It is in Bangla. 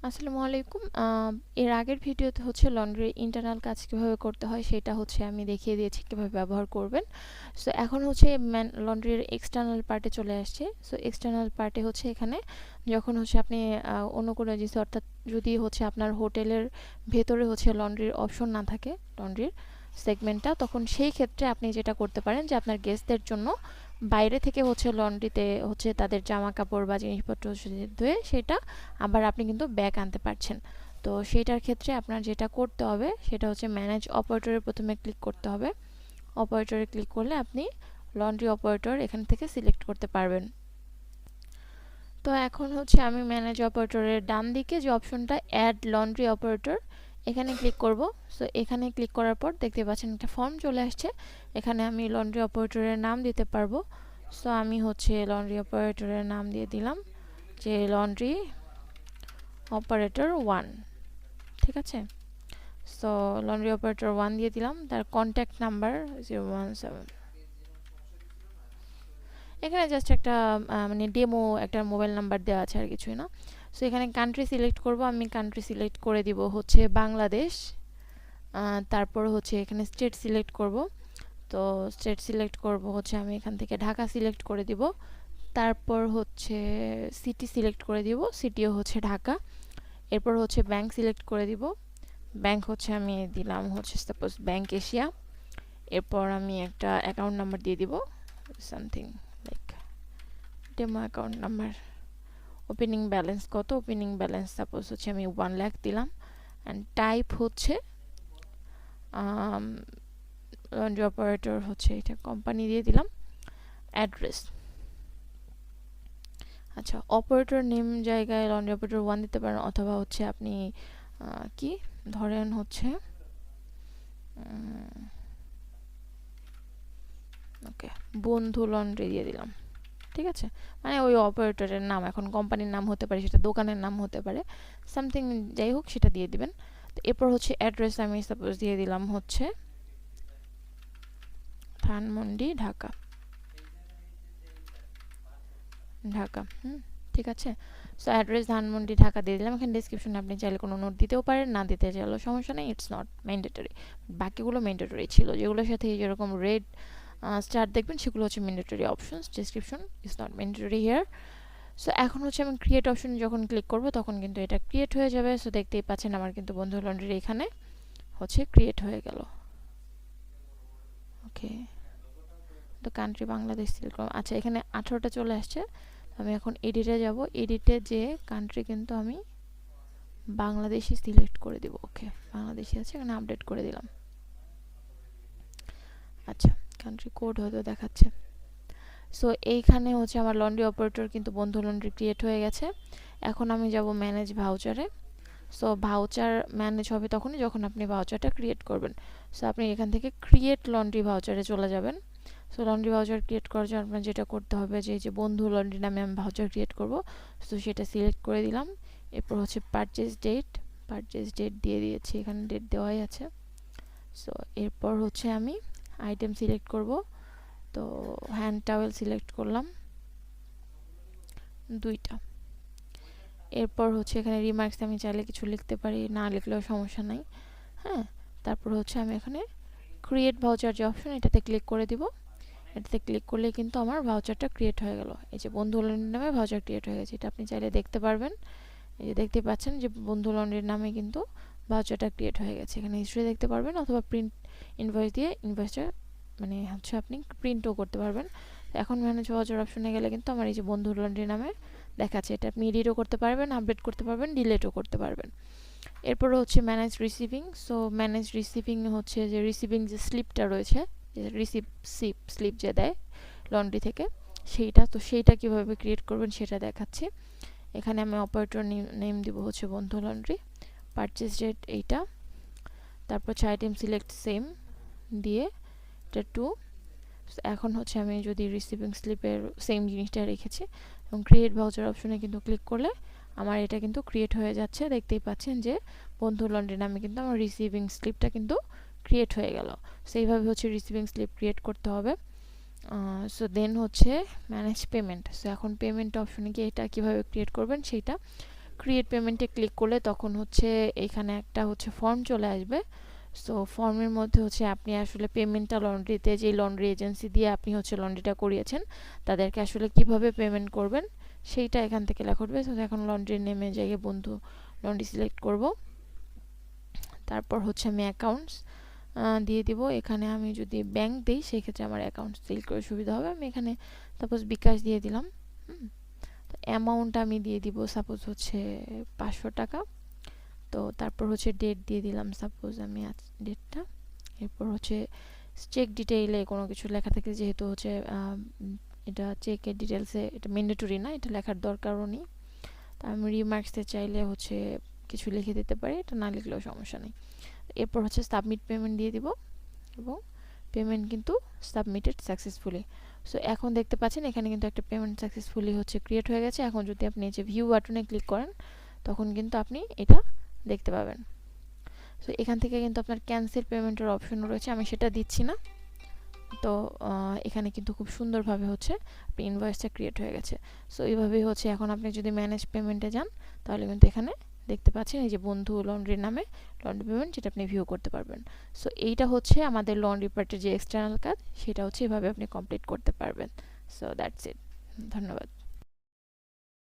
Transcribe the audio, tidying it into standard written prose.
আসসালামু আলাইকুম। এর আগের ভিডিওতে হচ্ছে লন্ড্রির ইন্টারনাল কাজ কীভাবে করতে হয় সেটা হচ্ছে আমি দেখিয়ে দিয়েছি কীভাবে ব্যবহার করবেন। সো এখন হচ্ছে লন্ড্রির এক্সটার্নাল পার্টে চলে আসছে। সো এক্সটার্নাল পার্টে হচ্ছে এখানে যখন হচ্ছে আপনি অন্য কোনো জিনিস অর্থাৎ যদি হচ্ছে আপনার হোটেলের ভেতরে হচ্ছে লন্ড্রির অপশন না থাকে লন্ড্রির সেগমেন্টটা, তখন সেই ক্ষেত্রে আপনি যেটা করতে পারেন যে আপনার গেস্টদের জন্য বাইরে থেকে হচ্ছে লন্ড্রিতে হচ্ছে তাদের জামা কাপড় বা জিনিসপত্র ধুয়ে সেটা আবার আপনি কিন্তু ব্যাক আনতে পারছেন। তো সেটার ক্ষেত্রে আপনার যেটা করতে হবে সেটা হচ্ছে ম্যানেজ অপারেটরে প্রথমে ক্লিক করতে হবে। অপারেটরে ক্লিক করলে আপনি লন্ড্রি অপারেটর এখান থেকে সিলেক্ট করতে পারবেন। তো এখন হচ্ছে আমি ম্যানেজ অপারেটরের ডান দিকে যে অপশনটা অ্যাড লন্ড্রি অপারেটর, এখানে ক্লিক করব। সো এখানে ক্লিক করার পর দেখতে পাচ্ছেন একটা ফর্ম চলে আসছে। এখানে আমি লন্ড্রি অপারেটরের নাম দিতে পারবো। সো আমি হচ্ছে লন্ড্রি অপারেটরের নাম দিয়ে দিলাম যে লন্ড্রি অপারেটর 1। ঠিক আছে, সো লন্ড্রি অপারেটর 1 দিয়ে দিলাম। তার কন্ট্যাক্ট নাম্বার 017। এখানে জাস্ট একটা মানে ডেমো একটা মোবাইল নাম্বার দেওয়া আছে, আর কিছুই না। সো এখানে কান্ট্রি সিলেক্ট করব। আমি কান্ট্রি সিলেক্ট করে দিব হচ্ছে বাংলাদেশ। তারপর হচ্ছে এখানে স্টেট সিলেক্ট করব। তো স্টেট সিলেক্ট করব হচ্ছে আমি এখান থেকে ঢাকা সিলেক্ট করে দিব। তারপর হচ্ছে সিটি সিলেক্ট করে দিব, সিটিও হচ্ছে ঢাকা। এরপর হচ্ছে ব্যাংক সিলেক্ট করে দিব। ব্যাংক হচ্ছে আমি দিলাম হচ্ছে সাপোজ ব্যাংক এশিয়া। এরপর আমি একটা অ্যাকাউন্ট নাম্বার দিয়ে দিব, something like demo account number. Opening balance কত? ওপেনিং ব্যালেন্স সাপোজ হচ্ছে আমি 1 লাখ দিলাম। অ্যান্ড টাইপ হচ্ছে লন্ড্রি অপারেটর হচ্ছে এটা কোম্পানি দিয়ে দিলাম। অ্যাড্রেস, আচ্ছা অপারেটর নেম জায়গায় লন্ড্রি অপারেটর 1 দিতে পারেন, অথবা হচ্ছে আপনি কি ধরেন হচ্ছে ওকে বন্ধু লন্ড্রি দিয়ে দিলাম। ঠিক আছে, মানে ওই অপারেটরের নাম, এখন কোম্পানির নাম হতে পারে, সেটা দোকানের নাম হতে পারে, সামথিং যাই হোক সেটা দিয়ে দিবেন। তো এরপর হচ্ছে অ্যাড্রেস আমি সাপোজ দিয়ে দিলাম হচ্ছে ধানমন্ডি ঢাকা। ঢাকা, ঠিক আছে। সো অ্যাড্রেস ধানমন্ডি ঢাকা দিয়ে দিলাম। এখানে ডেসক্রিপশনে আপনি চাইলে কোনো নোট দিতেও পারেন, না দিতে চাইলেও সমস্যা নেই, ইটস নট ম্যান্ডেটরি। বাকিগুলো ম্যান্ডেটরি ছিল, যেগুলোর সাথে যেরকম রেড স্টার দেখবেন সেগুলো হচ্ছে mandatory options. Description is not mandatory here. So এখন হচ্ছে আমি ক্রিয়েট অপশনে যখন ক্লিক করব তখন কিন্তু এটা ক্রিয়েট হয়ে যাবে। সো দেখতেই পাচ্ছেন আমার কিন্তু বন্ধু লন্ড্রি এখানে হচ্ছে ক্রিয়েট হয়ে গেল। ওকে, তো কান্ট্রি বাংলাদেশ সিলেক্ট করলাম। আচ্ছা এখানে 18টা চলে আসছে। আমি এখন এডিটে যাব। এডিটে যে কান্ট্রি কিন্তু আমি বাংলাদেশি সিলেক্ট করে দিব। ওকে, বাংলাদেশি আছে, এখানে আপডেট করে দিলাম। আচ্ছা কান্ট্রি কোড হয়তো দেখাচ্ছে। সো এইখানে হচ্ছে আমার লন্ড্রি অপারেটর কিন্তু বন্ধু লন্ড্রি ক্রিয়েট হয়ে গেছে। এখন আমি যাব ম্যানেজ ভাউচারে। সো ভাউচার ম্যানেজ হবে তখনই যখন আপনি ভাউচারটা ক্রিয়েট করবেন। সো আপনি এখান থেকে ক্রিয়েট লন্ড্রি ভাউচারে চলে যাবেন। সো লন্ড্রি ভাউচার ক্রিয়েট করার জন্য আপনার যেটা করতে হবে যে যে বন্ধু লন্ড্রি নামে আমি ভাউচার ক্রিয়েট করব, সো সেটা সিলেক্ট করে দিলাম। এরপর হচ্ছে পারচেজ ডেট দিয়ে দিয়েছি, এখানে ডেট দেওয়াই আছে। সো এরপর হচ্ছে আমি আইটেম সিলেক্ট করব। তো হ্যান্ড টাওয়েল সিলেক্ট করলাম 2টা। এরপর হচ্ছে এখানে রিমার্কস আমি চাইলে কিছু লিখতে পারি, না লিখলেও সমস্যা নাই। হ্যাঁ, তারপর হচ্ছে আমি এখানে ক্রিয়েট ভাউচার যে অপশন, এটাতে ক্লিক করে দিব। এটাতে ক্লিক করলে কিন্তু আমার ভাউচারটা ক্রিয়েট হয়ে গেল। এই যে বন্ধু লন্ড্রির নামে ভাউচার ক্রিয়েট হয়ে গেছে, এটা আপনি চাইলে দেখতে পারবেন। এই যে দেখতে পাচ্ছেন যে বন্ধু লন্ড্রির নামে কিন্তু ভাউচারটা ক্রিয়েট হয়ে গেছে। এখানে হিস্ট্রি দেখতে পারবেন, অথবা প্রিন্ট ইনভয়েস দিয়ে ইনভয়েসটা মানে হচ্ছে আপনি প্রিন্টও করতে পারবেন। এখন ম্যানেজ ভাউচার অপশনে গেলে কিন্তু আমার এই যে বন্ধু লন্ড্রি নামে দেখাচ্ছে। এটা আপনি এডিটও করতে পারবেন, আপডেট করতে পারবেন, ডিলেটও করতে পারবেন। এরপর হচ্ছে manage receiving. So manage receiving হচ্ছে যে রিসিভিং যে স্লিপটা রয়েছে, যে স্লিপ যে দেয় লন্ড্রি থেকে, সেইটা। তো সেইটা কীভাবে ক্রিয়েট করবেন সেটা দেখাচ্ছি। এখানে আমি অপারেটর নেম দিব হচ্ছে বন্ধু লন্ড্রি। পারচেজ ডেট এইটা। তারপর হচ্ছে আইটেম সিলেক্ট সেম দিয়ে এটা 2। এখন হচ্ছে আমি যদি রিসিভিং স্লিপের সেম জিনিসটা রেখেছি এবং ক্রিয়েট ভাউচার অপশনে কিন্তু ক্লিক করলে আমার এটা কিন্তু ক্রিয়েট হয়ে যাচ্ছে। দেখতেই পাচ্ছেন যে বন্ধু লন্ড্রি নামে কিন্তু আমার রিসিভিং স্লিপটা কিন্তু ক্রিয়েট হয়ে গেল। সেইভাবে হচ্ছে রিসিভিং স্লিপ ক্রিয়েট করতে হবে। সো দেন হচ্ছে ম্যানেজ পেমেন্ট। সো এখন পেমেন্ট অপশনে গিয়ে এটা কীভাবে ক্রিয়েট করবেন সেইটা। ক্রিয়েট পেমেন্টে ক্লিক করলে তখন হচ্ছে এখানে একটা হচ্ছে ফর্ম চলে আসবে। সো ফর্মের মধ্যে হচ্ছে আপনি আসলে পেমেন্টটা লন্ড্রিতে, যে লন্ড্রি এজেন্সি দিয়ে আপনি হচ্ছে লন্ড্রিটা করিয়েছেন তাদেরকে আসলে কিভাবে পেমেন্ট করবেন সেইটা এখান থেকে লেখা উঠবে। তো এখন লন্ড্রি নেমে যাইয়ে বন্ধু লন্ড্রি সিলেক্ট করব। তারপর হচ্ছে আমি অ্যাকাউন্টস দিয়ে দিব। এখানে আমি যদি ব্যাংক দিই সেক্ষেত্রে আমার অ্যাকাউন্ট সিলেক্ট করে সুবিধা হবে। আমি এখানে সাপোজ বিকাশ দিয়ে দিলাম। তো অ্যামাউন্ট আমি দিয়ে দিব সাপোজ হচ্ছে 500 টাকা। তো তারপর হচ্ছে ডেট দিয়ে দিলাম সাপোজ আমি আজ ডেটটা। এরপর হচ্ছে চেক ডিটেইলে কোনো কিছু লেখা থাকে, যেহেতু হচ্ছে এটা চেকের ডিটেলসে এটা ম্যান্ডেটরি না, এটা লেখার দরকারও নেই। তো আমি রিমার্কসে চাইলে হচ্ছে কিছু লিখে দিতে পারি, এটা না লিখলেও সমস্যা নেই। এরপর হচ্ছে সাবমিট পেমেন্ট দিয়ে দিব এবং পেমেন্ট কিন্তু সাবমিটেড সাকসেসফুলি। সো এখন দেখতে পাচ্ছেন এখানে কিন্তু একটা পেমেন্ট সাকসেসফুলি হচ্ছে ক্রিয়েট হয়ে গেছে। এখন যদি আপনি যে ভিউ বাটনে ক্লিক করেন তখন কিন্তু আপনি এটা দেখতে পাবেন। সো এখান থেকে কিন্তু আপনার ক্যান্সেল পেমেন্টের অপশনও রয়েছে, আমি সেটা দিচ্ছি না। তো এখানে কিন্তু খুব সুন্দরভাবে হচ্ছে ইনভয়েসটা ক্রিয়েট হয়ে গেছে। সো এইভাবেই হচ্ছে এখন আপনি যদি ম্যানেজ পেমেন্টে যান তাহলে কিন্তু এখানে দেখতে পাচ্ছেন এই যে বন্ধু লন্ড্রির নামে লন্ড্রি পেমেন্ট, যেটা আপনি ভিউ করতে পারবেন। সো এইটা হচ্ছে আমাদের লন্ড্রি পার্টের যে এক্সটার্নাল কাজ, সেটা হচ্ছে এভাবে আপনি কমপ্লিট করতে পারবেন। So that's it. ধন্যবাদ।